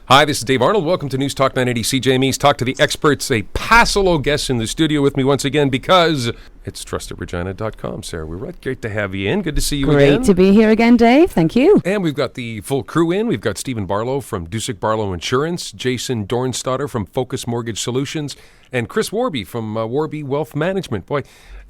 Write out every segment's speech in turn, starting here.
Hi, this is Dave Arnold. Welcome to News Talk 980 CJME's Talk to the Experts. A Passalo guest in the studio with me once again because it's Trustedsaskatoon.com. Sarah, we're right. Great to have you in. Good to see you again. Great to be here again, Dave. Thank you. And we've got the full crew in. We've got Stephen Barlow from Dusick Barlow Insurance, Jason Dornstadter from Focus Mortgage Solutions, and Chris Worby from Worby Wealth Management. Boy,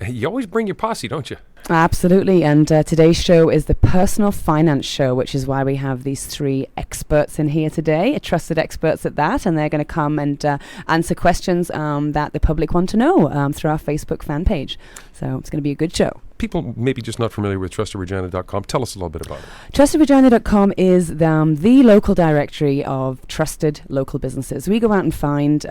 you always bring your posse, don't you? Absolutely. And today's show is the Personal Finance Show, which is why we have these three experts in here today, trusted experts at that, and they're going to come and answer questions that the public want to know through our Facebook fan page. So it's going to be a good show. People maybe just not familiar with Trustedregina.com. Tell us a little bit about it. Trustedregina.com is the local directory of trusted local businesses. We go out and find,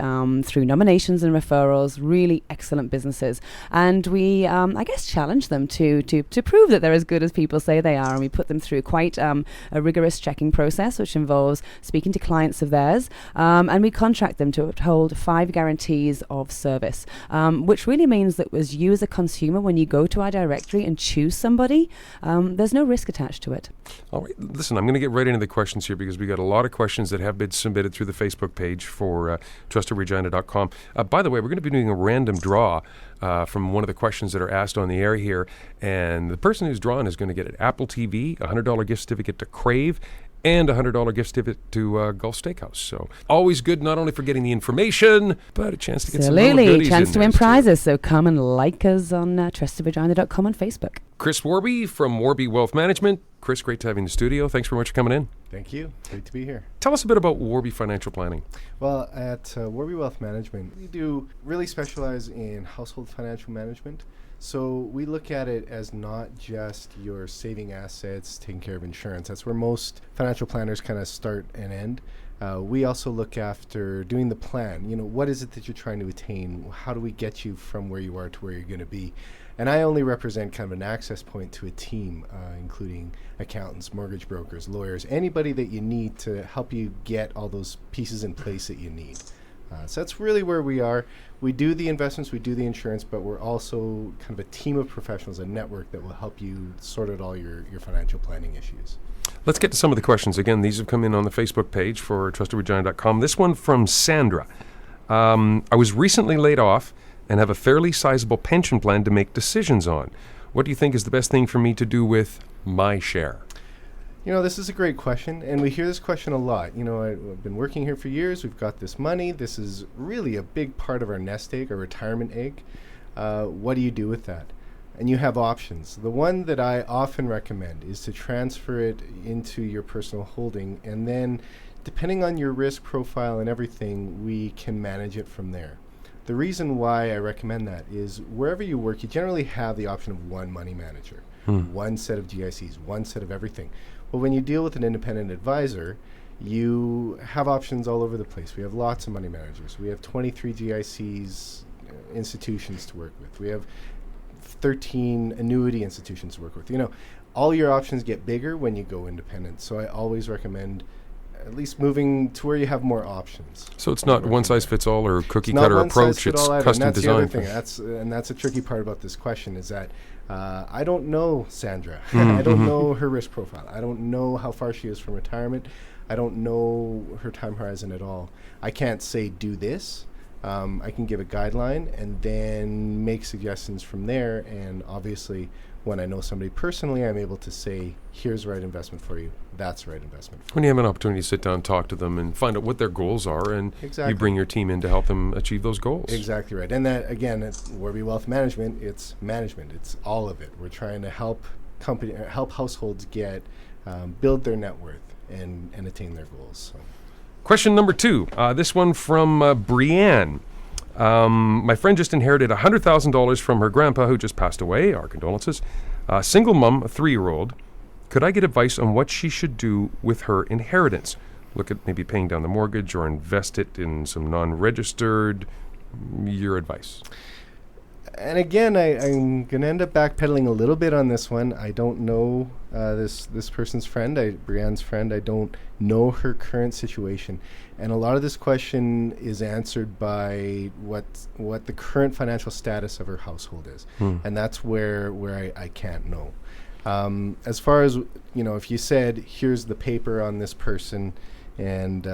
through nominations and referrals, really excellent businesses. And we, challenge them to prove that they're as good as people say they are. And we put them through quite a rigorous checking process, which involves speaking to clients of theirs. And we contract them to hold 5 guarantees of service, which really means that as you as a consumer, when you go to our directory and choose somebody, there's no risk attached to it. All right, listen, I'm going to get right into the questions here because we got a lot of questions that have been submitted through the Facebook page for trustedregina.com. By the way, we're going to be doing a random draw from one of the questions that are asked on the air here, and the person who's drawn is going to get an Apple TV, a $100 gift certificate to Crave, and a $100 gift certificate to Gulf Steakhouse. So always good, not only for getting the information, but a chance to get some little goodies. A chance to win prizes. So come and like us on trustedregina.com on Facebook. Chris Worby from Worby Wealth Management. Chris, great to have you in the studio. Thanks very much for coming in. Thank you. Great to be here. Tell us a bit about Worby Financial Planning. Well, at Worby Wealth Management, we do really specialize in household financial management. So we look at it as not just your saving assets, taking care of insurance. That's where most financial planners kind of start and end. We also look after doing the plan. You know, what is it that you're trying to attain? How do we get you from where you are to where you're going to be? And I only represent kind of an access point to a team, including accountants, mortgage brokers, lawyers, anybody that you need to help you get all those pieces in place that you need. So that's really where we are. We do the investments, we do the insurance, but we're also kind of a team of professionals, a network that will help you sort out all your financial planning issues. Let's get to some of the questions. Again, these have come in on the Facebook page for trustedregina.com. This one from Sandra. I was recently laid off and have a fairly sizable pension plan to make decisions on. What do you think is the best thing for me to do with my share? You know, this is a great question, and we hear this question a lot. You know, I've been working here for years. We've got this money. This is really a big part of our nest egg, our retirement egg. What do you do with that? And you have options. The one that I often recommend is to transfer it into your personal holding, and then depending on your risk profile and everything, we can manage it from there. The reason why I recommend that is wherever you work, you generally have the option of one money manager, one set of GICs, one set of everything. Well, when you deal with an independent advisor, you have options all over the place. We have lots of money managers. We have 23 GICs institutions to work with. We have 13 annuity institutions to work with. You know, all your options get bigger when you go independent. So I always recommend at least moving to where you have more options. So it's not one size fits all or cookie cutter approach. It's custom design. That's a tricky part about this question is that I don't know Sandra. I don't know her risk profile. I don't know how far she is from retirement. I don't know her time horizon at all. I can't say do this. I can give a guideline and then make suggestions from there. And obviously, when I know somebody personally, I'm able to say, here's the right investment for you. That's the right investment for you. When you have an opportunity to sit down, talk to them, and find out what their goals are, and you bring your team in to help them achieve those goals. Exactly right. And that, again, at Worby Wealth Management, it's management. It's all of it. We're trying to help households get, build their net worth and attain their goals. So. Question number 2. This one from Brienne. My friend just inherited $100,000 from her grandpa who just passed away. Our condolences. Single mom, a 3-year-old. Could I get advice on what she should do with her inheritance? Look at maybe paying down the mortgage or invest it in some non-registered. Your advice. And again, I'm going to end up backpedaling a little bit on this one. I don't know this person's friend, Brianne's friend. I don't know her current situation. And a lot of this question is answered by what the current financial status of her household is. And that's where I can't know. As far as, if you said, here's the paper on this person, and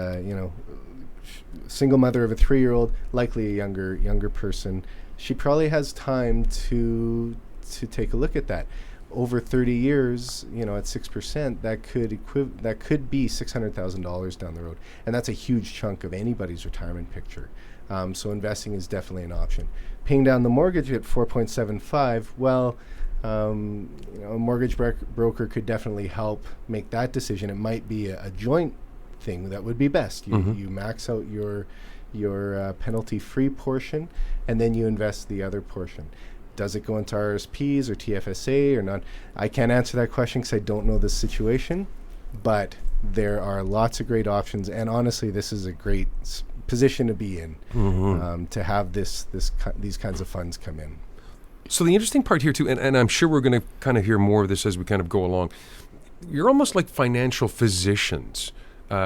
single mother of a 3-year-old, likely a younger person, she probably has time to take a look at that. Over 30 years, at 6%, that could be $600,000 down the road, and that's a huge chunk of anybody's retirement picture. So investing is definitely an option. Paying down the mortgage at 4.75, well, a mortgage broker could definitely help make that decision. It might be a joint thing that would be best. You max out your penalty-free portion, and then you invest the other portion. Does it go into RSPs or TFSA or not? I can't answer that question because I don't know the situation, but there are lots of great options, and honestly, this is a great position to be in, to have these kinds of funds come in. So the interesting part here too, and I'm sure we're going to kind of hear more of this as we kind of go along, you're almost like financial physicians.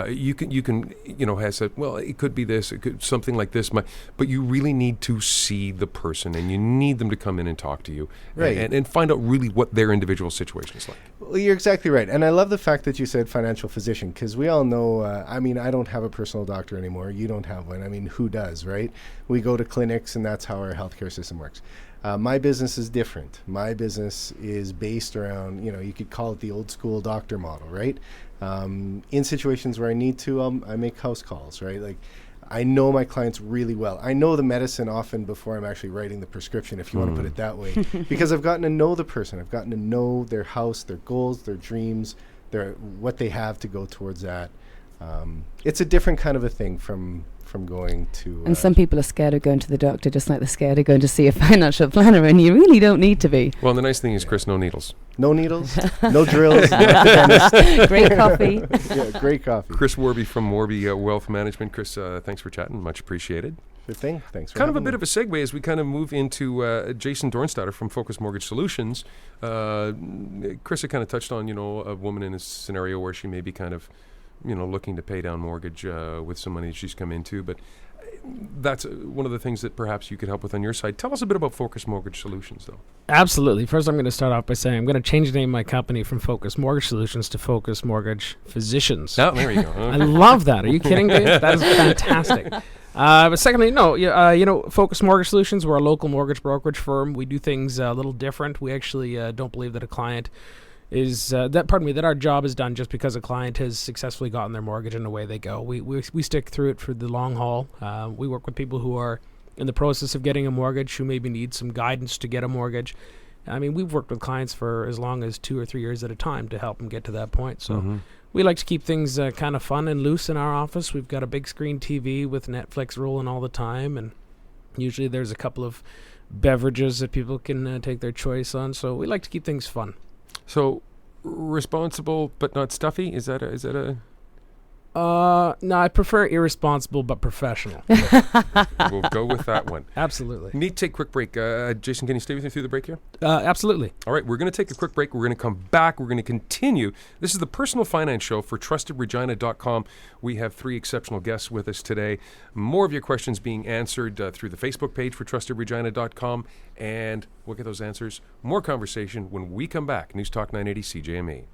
You can has said, well, it could be this, it could something like this, but you really need to see the person, and you need them to come in and talk to you, right, and find out really what their individual situation is like. Well, you're exactly right, and I love the fact that you said financial physician, because we all know. I don't have a personal doctor anymore. You don't have one. Who does, right? We go to clinics, and that's how our healthcare system works. My business is different. My business is based around, you could call it the old school doctor model, right? In situations where I need to, I make house calls, right? Like, I know my clients really well. I know the medicine often before I'm actually writing the prescription, if you want to put it that way, because I've gotten to know the person. I've gotten to know their house, their goals, their dreams, what they have to go towards that. It's a different kind of a thing from going to... And some people are scared of going to the doctor, just like they're scared of going to see a financial planner, and you really don't need to be. Well, the nice thing is, Chris, no needles. No needles, no drills. Great coffee. Yeah, great coffee. Chris Worby from Worby Wealth Management. Chris, thanks for chatting. Much appreciated. Good thing. Thanks for kind of a having bit me. of a segue as we kind of move into Jason Dornstadter from Focus Mortgage Solutions. Chris had kind of touched on, a woman in a scenario where she may be kind of, looking to pay down mortgage with some money that she's come into. But that's one of the things that perhaps you could help with on your side. Tell us a bit about Focus Mortgage Solutions, though. Absolutely. First, I'm going to start off by saying I'm going to change the name of my company from Focus Mortgage Solutions to Focus Mortgage Physicians. Oh, there you go. I love that. Are you kidding, Dave? That is fantastic. But secondly, Focus Mortgage Solutions, we're a local mortgage brokerage firm. We do things a little different. We actually don't believe that a client that our job is done just because a client has successfully gotten their mortgage and away they go. We stick through it for the long haul. We work with people who are in the process of getting a mortgage, who maybe need some guidance to get a mortgage. We've worked with clients for as long as 2 or 3 years at a time to help them get to that point. So we like to keep things kind of fun and loose in our office. We've got a big screen TV with Netflix rolling all the time, and usually there's a couple of beverages that people can take their choice on. So we like to keep things fun. So, responsible but not stuffy? Is that a? No, I prefer irresponsible but professional. We'll go with that one. Absolutely. Need to take a quick break. Jason, can you stay with me through the break here? Absolutely. All right, we're going to take a quick break. We're going to come back. We're going to continue. This is the Personal Finance Show for Trustedregina.com. We have 3 exceptional guests with us today. More of your questions being answered through the Facebook page for Trustedregina.com. And we'll get those answers. More conversation when we come back. News Talk 980 CJME.